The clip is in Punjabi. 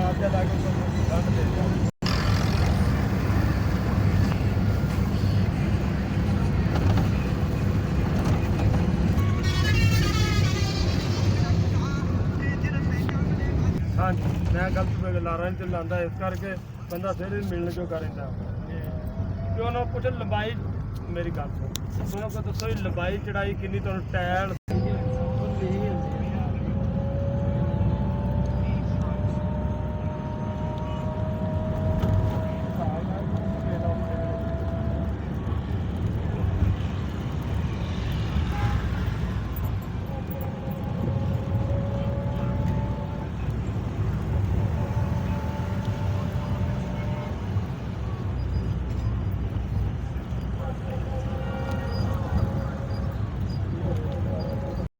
ਮੁਆਵਜ਼ਾ ਲਾ ਕੇ ਤੁਹਾਨੂੰ ਦੰਡ ਦੇ ਦਿਆਂਗੇ। ਹਾਂਜੀ ਮੈਂ ਗਲਤ ਲਾਰਾ ਨਹੀਂ ਲਾਉਂਦਾ, ਇਸ ਕਰਕੇ ਬੰਦਾ ਫਿਰ ਮਿਲਣ ਜੋ ਕਰਦਾ ਕਿ ਉਹਨਾਂ ਪੁੱਛ ਲੰਬਾਈ, ਮੇਰੀ ਗੱਲ ਸੁਣ ਉਹਨਾਂ ਕੋਲ ਦੱਸੋ ਲੰਬਾਈ ਚੜਾਈ ਕਿੰਨੀ, ਤੁਹਾਨੂੰ ਟਾਇਲ